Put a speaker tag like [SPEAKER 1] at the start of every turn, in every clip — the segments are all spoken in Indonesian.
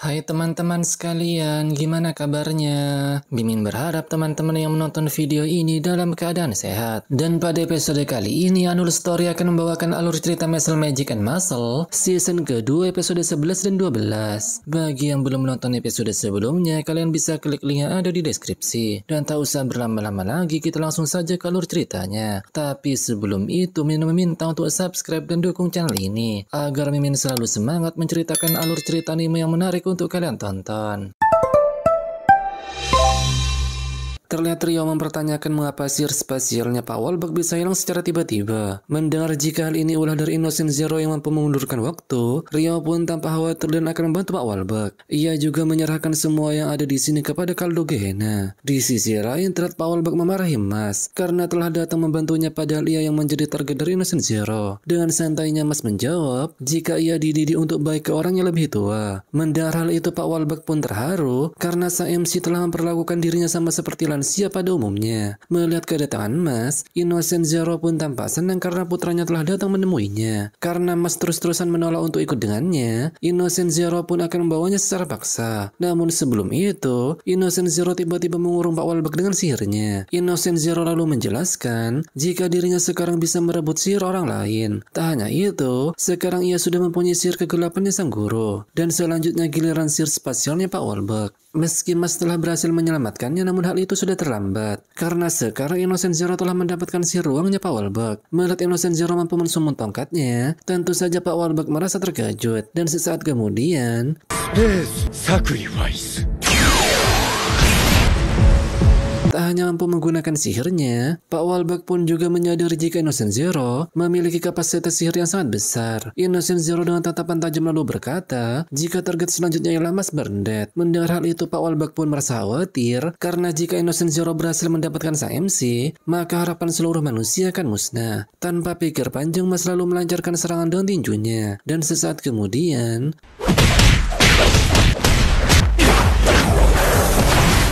[SPEAKER 1] Hai teman-teman sekalian, gimana kabarnya? Mimin berharap teman-teman yang menonton video ini dalam keadaan sehat. Dan pada episode kali ini, Anul Story akan membawakan alur cerita Muscle Magic and Muscle season kedua episode 11 dan 12. Bagi yang belum menonton episode sebelumnya, kalian bisa klik link yang ada di deskripsi. Dan tak usah berlama-lama lagi, kita langsung saja ke alur ceritanya. Tapi sebelum itu, Mimin meminta untuk subscribe dan dukung channel ini, agar Mimin selalu semangat menceritakan alur cerita anime yang menarik untuk kalian tonton. Terlihat Rio mempertanyakan mengapa sihir spasialnya Pak Wolbach bisa hilang secara tiba-tiba. Mendengar jika hal ini ulah dari Innocent Zero yang mampu memundurkan waktu, Rio pun tanpa khawatir dan akan membantu Pak Wolbach. Ia juga menyerahkan semua yang ada di sini kepada Kaldo Gehenna. Di sisi lain, terlihat Pak Wolbach memarahi Mas karena telah datang membantunya padahal ia yang menjadi target dari Innocent Zero. Dengan santainya Mas menjawab jika ia dididik untuk baik ke orang yang lebih tua. Mendengar hal itu Pak Wolbach pun terharu karena sang MC telah memperlakukan dirinya sama seperti lansia pada umumnya. Melihat kedatangan Mas, Innocent Zero pun tampak senang karena putranya telah datang menemuinya. Karena Mas terus-terusan menolak untuk ikut dengannya, Innocent Zero pun akan membawanya secara paksa. Namun sebelum itu, Innocent Zero tiba-tiba mengurung Pak Wolbach dengan sihirnya. Innocent Zero lalu menjelaskan jika dirinya sekarang bisa merebut sihir orang lain. Tak hanya itu, sekarang ia sudah mempunyai sihir kegelapannya sang guru. Dan selanjutnya giliran sihir spasialnya Pak Wolbach. Meski Mas telah berhasil menyelamatkannya, namun hal itu sudah terlambat. Karena sekarang Innocent Zero telah mendapatkan sihir ruangnya Pak Wolbach. Melihat Innocent Zero mampu mensummon tongkatnya, tentu saja Pak Wolbach merasa terkejut. Dan sesaat kemudian, tak hanya mampu menggunakan sihirnya, Pak Wolbach pun juga menyadari jika Innocent Zero memiliki kapasitas sihir yang sangat besar. Innocent Zero dengan tatapan tajam lalu berkata, jika target selanjutnya ialah Mas Berndet. Mendengar hal itu, Pak Wolbach pun merasa khawatir, karena jika Innocent Zero berhasil mendapatkan sang MC, maka harapan seluruh manusia akan musnah. Tanpa pikir panjang, Mas lalu melancarkan serangan dengan tinjunya. Dan sesaat kemudian,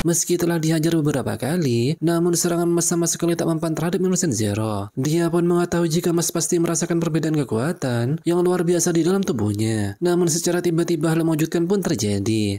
[SPEAKER 1] meski telah dihajar beberapa kali, namun serangan Mas sama sekali tak mempan terhadap Innocent Zero. Dia pun mengetahui jika Mas pasti merasakan perbedaan kekuatan yang luar biasa di dalam tubuhnya. Namun secara tiba-tiba hal mengejutkan pun terjadi.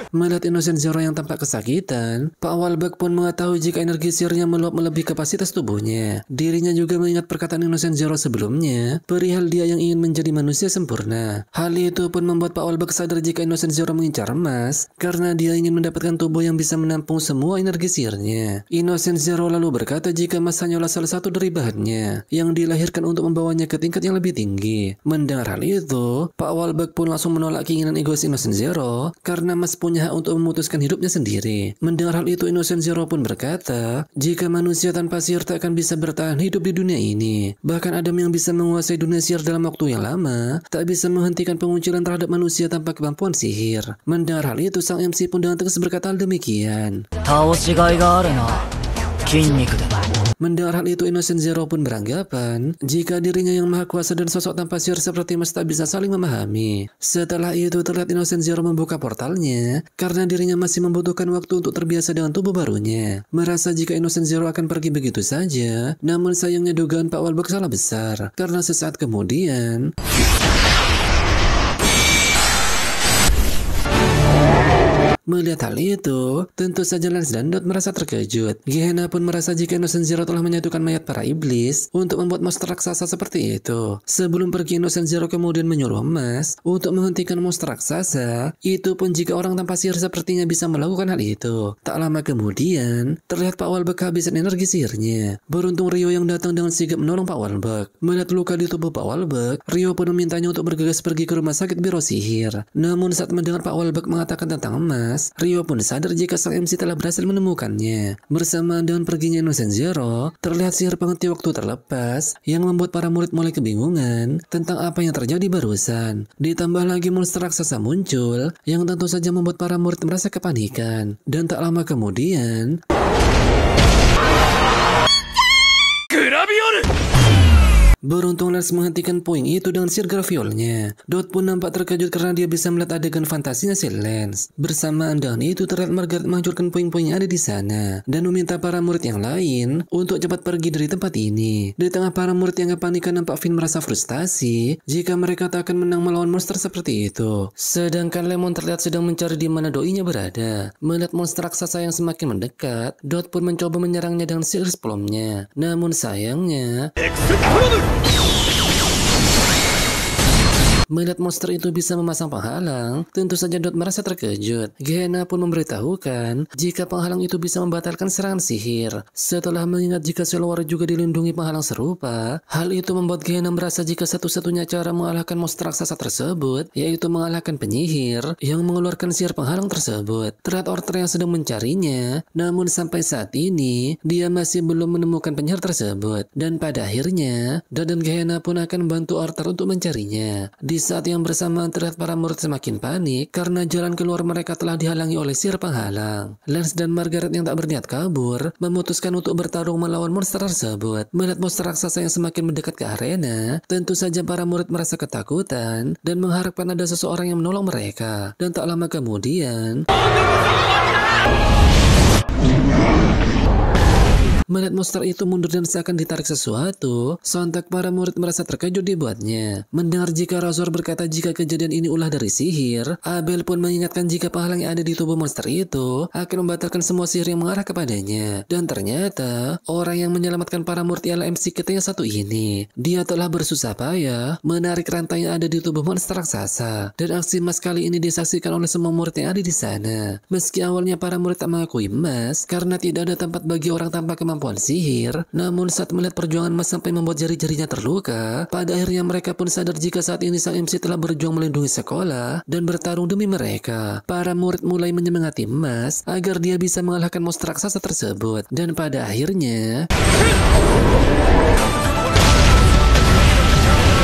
[SPEAKER 1] Melihat Innocent Zero yang tampak kesakitan, Pak Wolbach pun mengetahui jika energi sihirnya meluap melebihi kapasitas tubuhnya. Dirinya juga mengingat perkataan Innocent Zero sebelumnya, perihal dia yang ingin menjadi manusia sempurna. Hal itu pun membuat Pak Wolbach sadar jika Innocent Zero mengincar Mas, karena dia ingin mendapatkan tubuh yang bisa menampung semua energi sihirnya. Innocent Zero lalu berkata jika Mas hanyalah salah satu dari bahannya, yang dilahirkan untuk membawanya ke tingkat yang lebih tinggi. Mendengar hal itu, Pak Wolbach pun langsung menolak keinginan egois Innocent Zero, karena Mas punya hak untuk memutuskan hidupnya sendiri. Mendengar hal itu, Innocent Zero pun berkata, jika manusia tanpa sihir tak akan bisa bertahan hidup di dunia ini. Bahkan Adam yang bisa menguasai dunia sihir dalam waktu yang lama, tak bisa menghentikan pengunculan terhadap manusia tanpa kemampuan sihir. Mendengar hal itu, sang MC pun dengan tegas berkata demikian. Mendengar hal itu, Innocent Zero pun beranggapan jika dirinya yang maha kuasa dan sosok tanpa sihir seperti Mas tak bisa saling memahami. Setelah itu terlihat Innocent Zero membuka portalnya karena dirinya masih membutuhkan waktu untuk terbiasa dengan tubuh barunya. Merasa jika Innocent Zero akan pergi begitu saja, namun sayangnya dugaan Pak Wolbach salah besar karena sesaat kemudian melihat hal itu, tentu saja Lance dan Dot merasa terkejut. Gehenna pun merasa jika Innocent Zero telah menyatukan mayat para iblis untuk membuat monster raksasa seperti itu. Sebelum pergi, Innocent Zero kemudian menyuruh Mas untuk menghentikan monster raksasa. Itu pun jika orang tanpa sihir sepertinya bisa melakukan hal itu. Tak lama kemudian, terlihat Pak Wolbach kehabisan energi sihirnya. Beruntung Rio yang datang dengan sigap menolong Pak Wolbach. Melihat luka di tubuh Pak Wolbach, Rio pun memintanya untuk bergegas pergi ke rumah sakit biro sihir. Namun saat mendengar Pak Wolbach mengatakan tentang Mas, Rio pun sadar jika sang MC telah berhasil menemukannya. Bersamaan dengan perginya Innocent Zero, terlihat sihir penghenti waktu terlepas yang membuat para murid mulai kebingungan tentang apa yang terjadi barusan. Ditambah lagi monster raksasa muncul yang tentu saja membuat para murid merasa kepanikan. Dan tak lama kemudian, Beruntung Lance menghentikan puing itu dengan sihir graviolnya. Dot pun nampak terkejut karena dia bisa melihat adegan fantasinya si Lance. Bersamaan dengan itu terlihat Margaret menghancurkan puing-puing yang ada di sana dan meminta para murid yang lain untuk cepat pergi dari tempat ini. Di tengah para murid yang kepanikan, nampak Finn merasa frustasi jika mereka tak akan menang melawan monster seperti itu. Sedangkan Lemon terlihat sedang mencari di mana doinya berada. Melihat monster raksasa yang semakin mendekat, Dot pun mencoba menyerangnya dengan sihir sebelumnya. Namun sayangnya, melihat monster itu bisa memasang penghalang, tentu saja Dot merasa terkejut. Gehenna pun memberitahukan jika penghalang itu bisa membatalkan serangan sihir. Setelah mengingat jika Selwar juga dilindungi penghalang serupa, hal itu membuat Gehenna merasa jika satu-satunya cara mengalahkan monster raksasa tersebut yaitu mengalahkan penyihir yang mengeluarkan sihir penghalang tersebut. Terlihat Orter yang sedang mencarinya, namun sampai saat ini dia masih belum menemukan penyihir tersebut. Dan pada akhirnya Dot dan Gehenna pun akan membantu Orter untuk mencarinya. Di saat yang bersamaan terlihat para murid semakin panik karena jalan keluar mereka telah dihalangi oleh sihir penghalang. Lance dan Margaret yang tak berniat kabur memutuskan untuk bertarung melawan monster tersebut. Melihat monster raksasa yang semakin mendekat ke arena, tentu saja para murid merasa ketakutan dan mengharapkan ada seseorang yang menolong mereka. Dan tak lama kemudian, melihat monster itu mundur dan seakan ditarik sesuatu, sontak para murid merasa terkejut dibuatnya. Mendengar jika Razor berkata jika kejadian ini ulah dari sihir, Abel pun mengingatkan jika penghalang yang ada di tubuh monster itu akan membatalkan semua sihir yang mengarah kepadanya. Dan ternyata, orang yang menyelamatkan para murid ialah MC kita yang satu ini. Dia telah bersusah payah menarik rantai yang ada di tubuh monster raksasa. Dan aksi emas kali ini disaksikan oleh semua murid yang ada di sana. Meski awalnya para murid tak mengakui emas karena tidak ada tempat bagi orang tanpa kemampuan sihir, namun saat melihat perjuangan Mas sampai membuat jari-jarinya terluka, pada akhirnya mereka pun sadar jika saat ini sang MC telah berjuang melindungi sekolah dan bertarung demi mereka. Para murid mulai menyemangati Mas agar dia bisa mengalahkan monster raksasa tersebut, dan pada akhirnya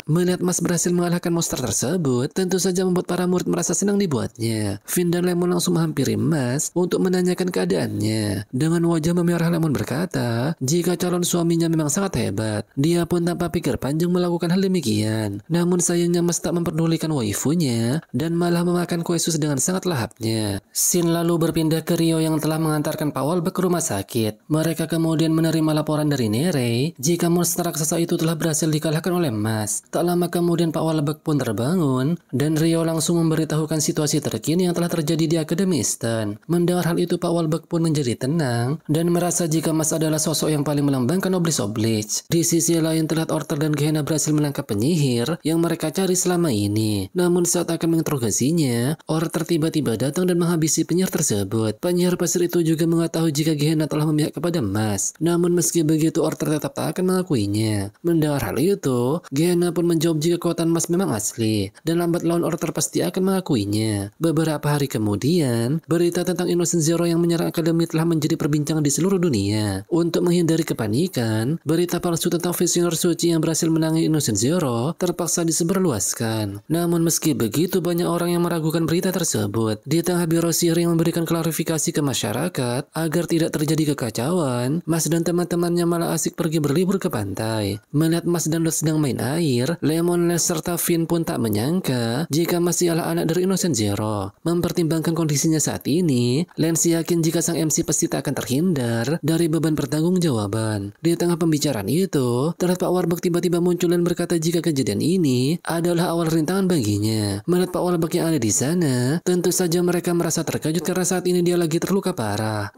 [SPEAKER 1] melihat Mas berhasil mengalahkan monster tersebut, tentu saja membuat para murid merasa senang dibuatnya. Finn dan Lemon langsung menghampiri Mas untuk menanyakan keadaannya. Dengan wajah memerah, Lemon berkata jika calon suaminya memang sangat hebat. Dia pun tanpa pikir panjang melakukan hal demikian. Namun sayangnya Mas tak memperdulikan waifunya dan malah memakan kue sus dengan sangat lahapnya. Scene lalu berpindah ke Rio yang telah mengantarkan Pak Walbek ke rumah sakit. Mereka kemudian menerima laporan dari Nerei jika monster raksasa itu telah berhasil dikalahkan oleh Mas. Tak lama kemudian Pak Walbek pun terbangun dan Rio langsung memberitahukan situasi terkini yang telah terjadi di Akademi Eastern. Mendengar hal itu Pak Walbek pun menjadi tenang dan merasa jika Mas adalah sosok yang paling melambangkan Oblige. Di sisi lain terlihat Orter dan Gehenna berhasil menangkap penyihir yang mereka cari selama ini. Namun saat akan menginterogasinya, Orter tiba-tiba datang dan menghabisi penyihir tersebut. Penyihir pasir itu juga mengetahui jika Gehenna telah memihak kepada Mas. Namun meski begitu Orter tetap tak akan mengakuinya. Mendengar hal itu, Gehenna pun menjawab jika kekuatan Mas memang asli dan lambat laun Orter pasti akan mengakuinya. Beberapa hari kemudian, berita tentang Innocent Zero yang menyerang Akademi telah menjadi perbincangan di seluruh dunia. Untuk menghindari kepanikan, berita palsu tentang Visioner Suci yang berhasil menangani Innocent Zero terpaksa disebarluaskan. Namun meski begitu, banyak orang yang meragukan berita tersebut. Di tengah biro sihir yang memberikan klarifikasi ke masyarakat agar tidak terjadi kekacauan, Mas dan teman-temannya malah asik pergi berlibur ke pantai. Melihat Mas dan Dot sedang main air, Lemon, Les serta Finn pun tak menyangka jika Mas ialah anak dari Innocent Zero. Mempertimbangkan kondisinya saat ini, Lance yakin jika sang MC pasti tak akan terhindar dari beban pertanggungjawaban. Di tengah pembicaraan itu, terlihat Pak Walbek tiba-tiba muncul dan berkata jika kejadian ini adalah awal rintangan baginya. Melihat Pak Walbek yang ada di sana, tentu saja mereka merasa terkejut karena saat ini dia lagi terluka parah.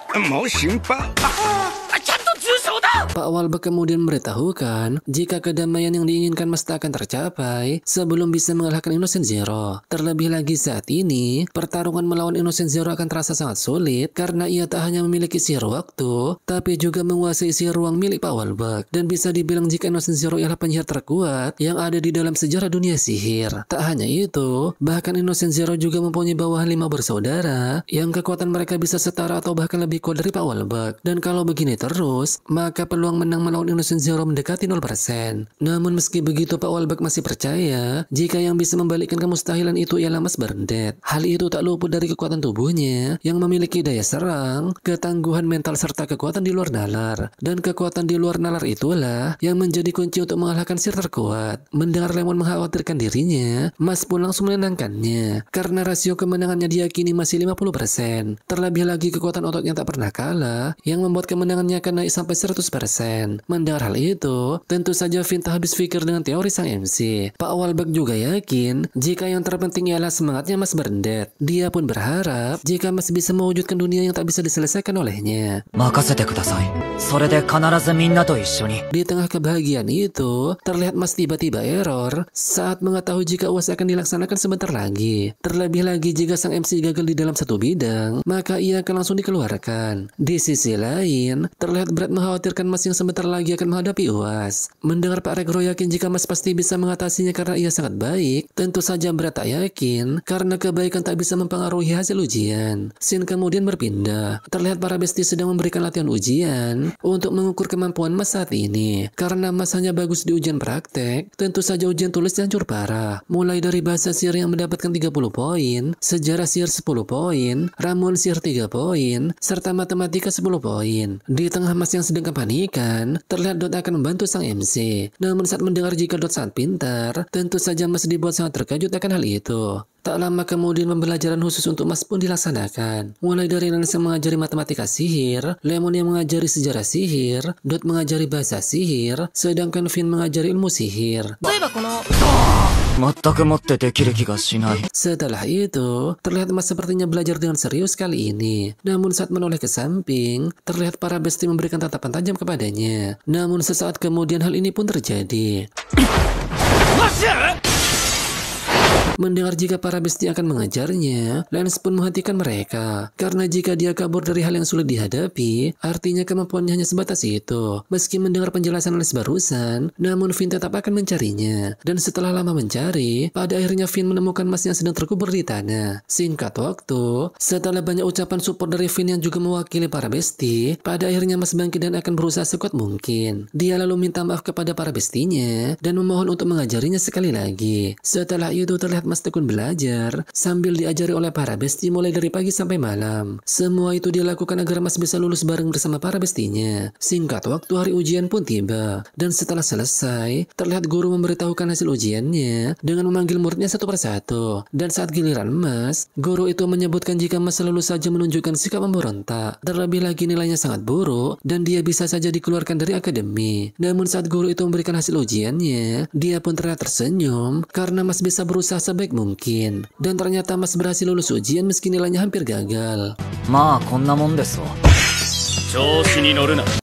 [SPEAKER 1] Pak Walbek kemudian memberitahukan jika kedamaian yang diinginkan Mas tak akan tercapai sebelum bisa mengalahkan Innocent Zero. Terlebih lagi saat ini, pertarungan melawan Innocent Zero akan terasa sangat sulit karena ia tak hanya memiliki sihir waktu, tapi juga menguasai sihir ruang milik Pak Walbek. Dan bisa dibilang jika Innocent Zero ialah penyihir terkuat yang ada di dalam sejarah dunia sihir. Tak hanya itu, bahkan Innocent Zero juga mempunyai bawahan 5 bersaudara yang kekuatan mereka bisa setara atau bahkan lebih kuat dari Pak Walbek. Dan kalau begini terus, maka maka peluang menang melawan Innocent Zero mendekati 0%. Namun meski begitu, Pak Walbert masih percaya jika yang bisa membalikkan kemustahilan itu ialah Mas Bernadette. Hal itu tak luput dari kekuatan tubuhnya yang memiliki daya serang, ketangguhan mental serta kekuatan di luar nalar. Dan kekuatan di luar nalar itulah yang menjadi kunci untuk mengalahkan Seer terkuat. Mendengar Lemon mengkhawatirkan dirinya, Mas pun langsung menenangkannya karena rasio kemenangannya diyakini masih 50%. Terlebih lagi kekuatan ototnya tak pernah kalah yang membuat kemenangannya akan naik sampai 100%. Mendengar hal itu, tentu saja Finn tak habis pikir dengan teori sang MC. Pak Walbert juga yakin jika yang terpenting ialah semangatnya Mas Bernadette. Dia pun berharap jika Mas bisa mewujudkan dunia yang tak bisa diselesaikan olehnya. Di tengah kebahagiaan itu, terlihat Mas tiba-tiba error saat mengetahui jika UAS akan dilaksanakan sebentar lagi. Terlebih lagi jika sang MC gagal di dalam satu bidang, maka ia akan langsung dikeluarkan. Di sisi lain, terlihat Brad mengkhawatirkan Mas yang sebentar lagi akan menghadapi UAS. Mendengar Pak Regro yakin jika Mas pasti bisa mengatasinya karena ia sangat baik, tentu saja Brad tak yakin karena kebaikan tak bisa mempengaruhi hasil ujian. Scene kemudian berpindah. Terlihat para bestie sedang memberikan latihan ujian untuk mengukur kemampuan Mas saat ini. Karena Mas hanya bagus di ujian praktek, tentu saja ujian tulis hancur parah. Mulai dari bahasa Seer yang mendapatkan 30 poin, sejarah Seer 10 poin, ramuan Seer 3 poin, serta matematika 10 poin. Di tengah Mas yang sedang kepanikan, terlihat Dot akan membantu sang MC. Namun saat mendengar jika Dot sangat pintar, tentu saja Mas dibuat sangat terkejut akan hal itu. Tak lama kemudian pembelajaran khusus untuk Mas pun dilaksanakan. Mulai dari Lance yang mengajari matematika sihir, Lemon yang mengajari sejarah sihir, Dot mengajari bahasa sihir, sedangkan Finn mengajari ilmu sihir. Setelah itu, terlihat Mas sepertinya belajar dengan serius kali ini. Namun saat menoleh ke samping, terlihat para bestie memberikan tatapan tajam kepadanya. Namun sesaat kemudian hal ini pun terjadi. Mendengar jika para bestie akan mengejarnya, Lance pun menghentikan mereka. Karena jika dia kabur dari hal yang sulit dihadapi, artinya kemampuannya hanya sebatas itu. Meski mendengar penjelasan Lance barusan, namun Finn tetap akan mencarinya. Dan setelah lama mencari, pada akhirnya Finn menemukan Mas yang sedang terkubur di tanah. Singkat waktu, setelah banyak ucapan support dari Finn yang juga mewakili para bestie, pada akhirnya Mas bangkit dan akan berusaha sekuat mungkin. Dia lalu minta maaf kepada para bestinya dan memohon untuk mengajarinya sekali lagi. Setelah itu terlihat Mas tekun belajar sambil diajari oleh para bestie mulai dari pagi sampai malam. Semua itu dia lakukan agar Mas bisa lulus bareng bersama para bestinya. Singkat waktu, hari ujian pun tiba. Dan setelah selesai, terlihat guru memberitahukan hasil ujiannya dengan memanggil muridnya satu persatu. Dan saat giliran Mas, guru itu menyebutkan jika Mas selalu saja menunjukkan sikap memberontak. Terlebih lagi nilainya sangat buruk dan dia bisa saja dikeluarkan dari akademi. Namun saat guru itu memberikan hasil ujiannya, dia pun terlihat tersenyum karena Mas bisa berusaha sebaik mungkin. Dan ternyata Mas berhasil lulus ujian meski nilainya hampir gagal.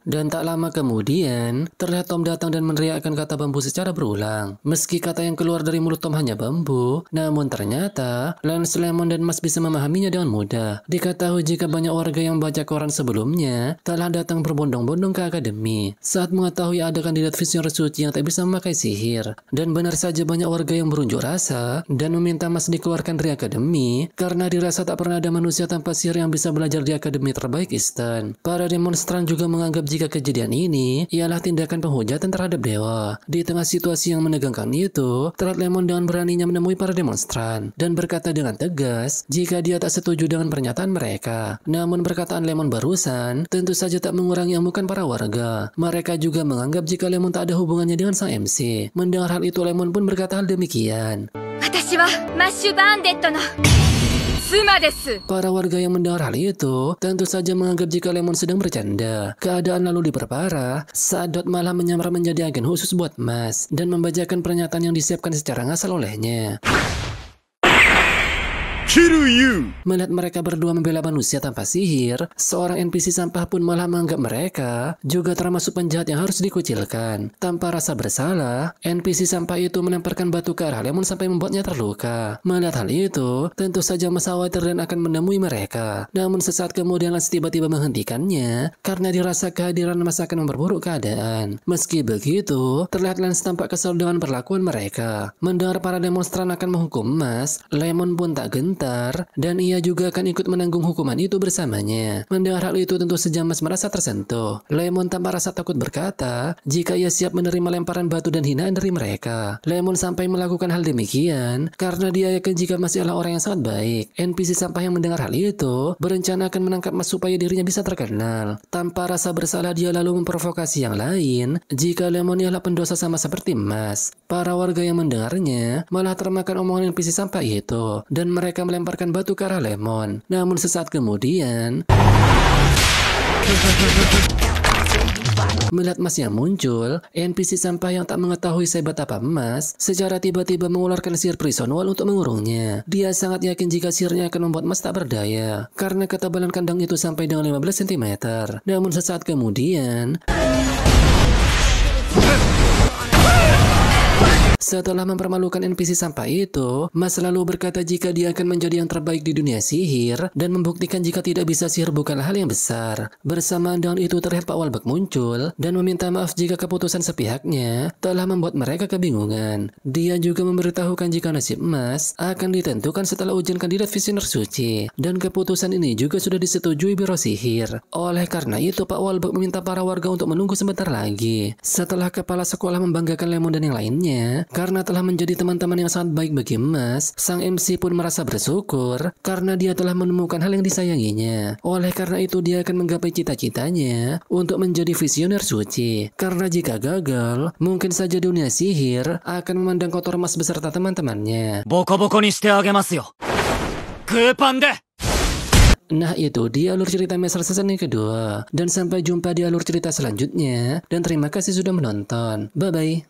[SPEAKER 1] Dan tak lama kemudian, terlihat Tom datang dan meneriakkan kata bambu secara berulang. Meski kata yang keluar dari mulut Tom hanya bambu, namun ternyata Lance, Lemon, dan Mas bisa memahaminya dengan mudah. Diketahui jika banyak warga yang membaca koran sebelumnya telah datang berbondong-bondong ke akademi saat mengetahui ada kandidat visioner suci yang tak bisa memakai sihir. Dan benar saja banyak warga yang berunjuk rasa dan meminta Mas dikeluarkan dari akademi karena dirasa tak pernah ada manusia tanpa sihir yang bisa belajar di akademi terbaik Eastern. Para demonstran juga menganggap jika kejadian ini ialah tindakan penghujatan terhadap dewa. Di tengah situasi yang menegangkan itu, terlihat Lemon dengan beraninya menemui para demonstran dan berkata dengan tegas jika dia tak setuju dengan pernyataan mereka. Namun perkataan Lemon barusan tentu saja tak mengurangi amukan para warga. Mereka juga menganggap jika Lemon tak ada hubungannya dengan sang MC. Mendengar hal itu, Lemon pun berkata hal demikian. Para warga yang mendengar hal itu tentu saja menganggap jika Lemon sedang bercanda. Keadaan lalu diperparah saat Dot malah menyamar menjadi agen khusus buat Mas dan membacakan pernyataan yang disiapkan secara ngasal olehnya. Melihat mereka berdua membela manusia tanpa sihir, seorang NPC sampah pun malah menganggap mereka juga termasuk penjahat yang harus dikucilkan. Tanpa rasa bersalah, NPC sampah itu melemparkan batu ke arah Lemon sampai membuatnya terluka. Melihat hal itu, tentu saja Mas khawatir dan akan menemui mereka. Namun sesaat kemudian Lance tiba-tiba menghentikannya karena dirasa kehadiran Mas akan memperburuk keadaan. Meski begitu, terlihat Lance tampak kesal dengan perlakuan mereka. Mendengar para demonstran akan menghukum Mas, Lemon pun tak gentar sebentar, dan ia juga akan ikut menanggung hukuman itu bersamanya. Mendengar hal itu tentu saja Mas merasa tersentuh. Lemon tanpa rasa takut berkata, jika ia siap menerima lemparan batu dan hinaan dari mereka. Lemon sampai melakukan hal demikian, karena dia yakin jika Mas ialah orang yang sangat baik. NPC sampah yang mendengar hal itu, berencana akan menangkap Mas supaya dirinya bisa terkenal. Tanpa rasa bersalah dia lalu memprovokasi yang lain, jika Lemon ialah pendosa sama seperti Mas. Para warga yang mendengarnya malah termakan omongan NPC sampah itu, dan mereka melemparkan batu ke arah Lemon. Namun sesaat kemudian, melihat Mas yang muncul, NPC sampah yang tak mengetahui sehebat apa Mas, secara tiba-tiba mengeluarkan sihir prison wall untuk mengurungnya. Dia sangat yakin jika sihirnya akan membuat Mas tak berdaya, karena ketebalan kandang itu sampai dengan 15 cm. Namun sesaat kemudian, setelah mempermalukan NPC sampah itu, Mas selalu berkata jika dia akan menjadi yang terbaik di dunia sihir dan membuktikan jika tidak bisa sihir bukanlah hal yang besar. Bersamaan dengan itu terlihat Pak Walbak muncul dan meminta maaf jika keputusan sepihaknya telah membuat mereka kebingungan. Dia juga memberitahukan jika nasib Mas akan ditentukan setelah ujian kandidat visioner suci, dan keputusan ini juga sudah disetujui Biro Sihir. Oleh karena itu Pak Walbak meminta para warga untuk menunggu sebentar lagi. Setelah kepala sekolah membanggakan Lemon dan yang lainnya, karena telah menjadi teman-teman yang sangat baik bagi Mas, sang MC pun merasa bersyukur karena dia telah menemukan hal yang disayanginya. Oleh karena itu dia akan menggapai cita-citanya untuk menjadi visioner suci. Karena jika gagal, mungkin saja dunia sihir akan memandang kotor Mas beserta teman-temannya. Nah itu dia alur cerita Master season yang kedua. Dan sampai jumpa di alur cerita selanjutnya. Dan terima kasih sudah menonton. Bye-bye.